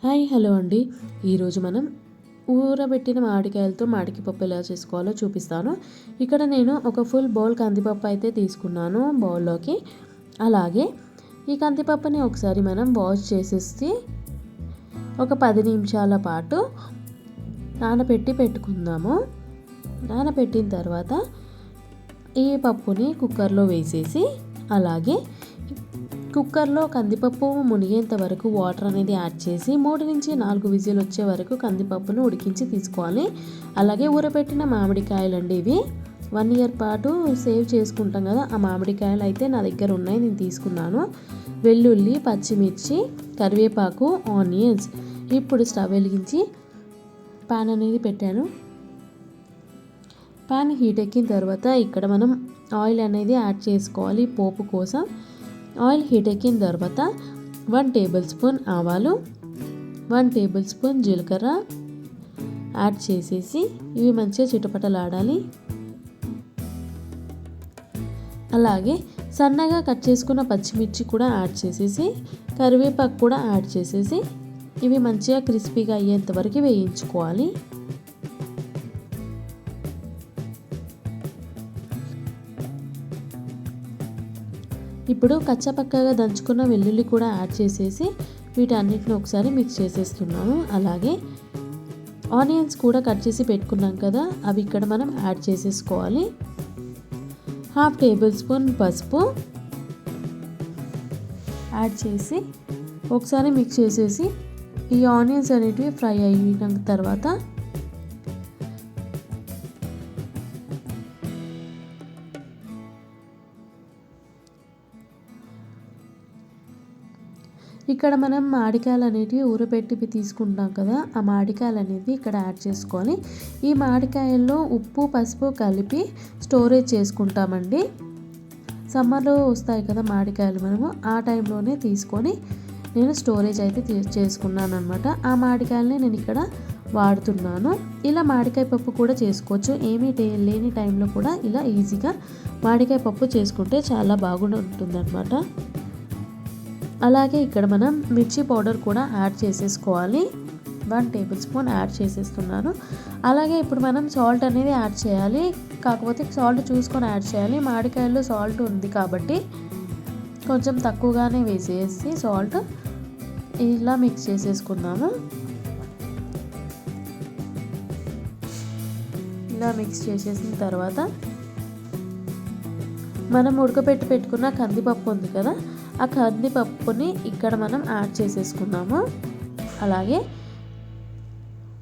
Hi hello అండి. ఈరోజు మనం ఊరబెట్టిన మామిడికాయలతో మామిడికాయ పప్పు ఎలా చేసుకోవాలో చూపిస్తాను. ఇక్కడ నేను ఒక ఫుల్ బౌల్ కందిపప్పు అయితే తీసుకున్నాను బౌల్లోకి. అలాగే ఈ కందిపప్పుని ఒకసారి మనం వాష్ చేసేసి ఒక 10 నిమిషాల పాటు నానబెట్టి పెట్టుకుందాము. నానబెట్టిన తర్వాత ఈ పప్పుని కుక్కర్లో వేసేసి అలాగే కుక్కర్లో కందిపప్పు మునిగేంత వరకు వాటర్ అనేది యాడ్ చేసి 3 నుంచి 4 విజిల్ వచ్చే వరకు కందిపప్పును ఉడికించి తీసుకోవాలి. అలాగే ఊరబెట్టిన మామిడికాయలండి ఇవి 1 ఇయర్ పాటు సేవ్ చేసుకుంటాం కదా, ఆ మామిడికాయలు అయితే నా దగ్గర ఉన్నాయి, నేను తీసుకున్నాను. వెల్లుల్లి, పచ్చిమిర్చి, కరివేపాకు, ఆనియన్స్. ఇప్పుడు స్టవ్ వెలిగించి పాన్ అనేది పెట్టాను. పాన్ హీట్ ఎక్కిన తర్వాత ఇక్కడ మనం ఆయిల్ అనేది యాడ్ చేసుకోవాలి పోపు కోసం. ఆయిల్ హీట్ ఎక్కిన తర్వాత 1 టేబుల్ స్పూన్ ఆవాలు, 1 టేబుల్ స్పూన్ జీలకర్ర యాడ్ చేసేసి ఇవి మంచిగా చిటపటలాడాలి. అలాగే సన్నగా కట్ చేసుకున్న పచ్చిమిర్చి కూడా యాడ్ చేసేసి కరివేపాకు కూడా యాడ్ చేసేసి ఇవి మంచిగా క్రిస్పీగా అయ్యేంత వరకు వేయించుకోవాలి. ఇప్పుడు కచ్చపక్కగా దంచుకున్న వెల్లుల్లి కూడా యాడ్ చేసేసి వీటన్నిటిని ఒకసారి మిక్స్ చేసేస్తున్నాను. అలాగే ఆనియన్స్ కూడా కట్ చేసి పెట్టుకున్నాం కదా, అవి ఇక్కడ మనం యాడ్ చేసేసుకోవాలి. 1/2 టేబుల్ స్పూన్ పసుపు యాడ్ చేసి ఒకసారి మిక్స్ చేసేసి ఈ ఆనియన్స్ అనేటివి ఫ్రై అయిన తర్వాత ఇక్కడ మనం మామిడికాయలు అనేటివి ఊరబెట్టి తీసుకుంటాం కదా, ఆ మామిడికాయలు అనేది ఇక్కడ యాడ్ చేసుకోవాలి. ఈ మామిడికాయల్లో ఉప్పు పసుపు కలిపి స్టోరేజ్ చేసుకుంటామండి. సమ్మర్లో వస్తాయి కదా మామిడికాయలు, మనము ఆ టైంలోనే తీసుకొని నేను స్టోరేజ్ అయితే చేసుకున్నాను అనమాట. ఆ మామిడికాయలని నేను ఇక్కడ వాడుతున్నాను. ఇలా మామిడికాయ పప్పు కూడా చేసుకోవచ్చు. ఏమీ లేని టైంలో కూడా ఇలా ఈజీగా మామిడికాయ పప్పు చేసుకుంటే చాలా బాగుంటుందన్నమాట. అలాగే ఇక్కడ మనం మిర్చి పౌడర్ కూడా యాడ్ చేసేసుకోవాలి. 1 టేబుల్ స్పూన్ యాడ్ చేసేస్తున్నాను. అలాగే ఇప్పుడు మనం సాల్ట్ అనేది యాడ్ చేయాలి. కాకపోతే సాల్ట్ చూసుకొని యాడ్ చేయాలి. మామిడికాయల్లో సాల్ట్ ఉంది కాబట్టి కొంచెం తక్కువగానే వేసేసి సాల్ట్ ఇలా మిక్స్ చేసేసుకున్నాము. ఇలా మిక్స్ చేసేసిన తర్వాత మనం ఉడకపెట్టి పెట్టుకున్న కందిపప్పు ఉంది కదా, ఆ కందిపప్పుని ఇక్కడ మనం యాడ్ చేసేసుకున్నాము. అలాగే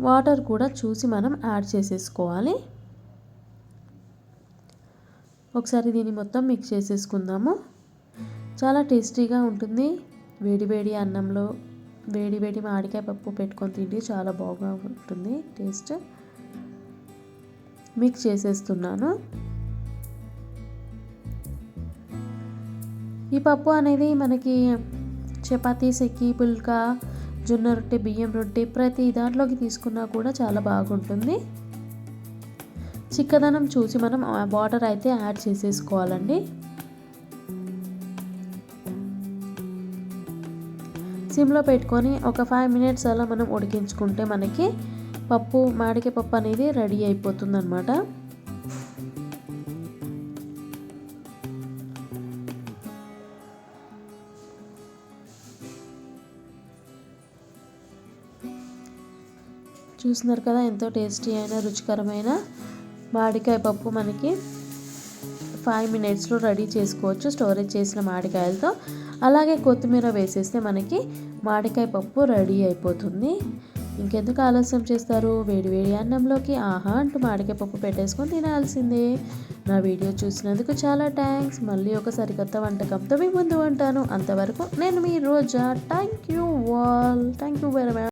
వాటర్ కూడా చూసి మనం యాడ్ చేసేసుకోవాలి. ఒకసారి దీన్ని మొత్తం మిక్స్ చేసేసుకుందాము. చాలా టేస్టీగా ఉంటుంది. వేడి వేడి అన్నంలో వేడి వేడి మామిడికాయ పప్పు పెట్టుకొని తింటే చాలా బాగా ఉంటుంది టేస్ట్. మిక్స్ చేసేస్తున్నాను. ఈ పప్పు అనేది మనకి చపాతీ, సెక్కి, పుల్కా, జొన్న రొట్టె, బియ్యం రొట్టె ప్రతి దాంట్లోకి తీసుకున్నా కూడా చాలా బాగుంటుంది. చిక్కదనం చూసి మనం వాటర్ అయితే యాడ్ చేసేసుకోవాలండి. సిమ్లో పెట్టుకొని ఒక 5 మినిట్స్ అలా మనం ఉడికించుకుంటే మనకి పప్పు మామిడికాయ పప్పు అనేది రెడీ అయిపోతుంది అన్నమాట. చూస్తున్నారు కదా, ఎంతో టేస్టీ అయిన రుచికరమైన మామిడికాయ పప్పు మనకి 5 మినిట్స్లో రెడీ చేసుకోవచ్చు స్టోరేజ్ చేసిన మామిడికాయలతో. అలాగే కొత్తిమీర వేసేస్తే మనకి మామిడికాయ పప్పు రెడీ అయిపోతుంది. ఇంకెందుకు ఆలస్యం చేస్తారు, వేడి వేడి అన్నంలోకి ఆహా అంటూ మామిడికాయ పప్పు పెట్టేసుకొని తినాల్సిందే. నా వీడియో చూసినందుకు చాలా థ్యాంక్స్. మళ్ళీ ఒక సరికొత్త వంటకంతో మీ ముందు ఉంటాను. అంతవరకు నేను మీ Roja. Thank you all. Thank you very much.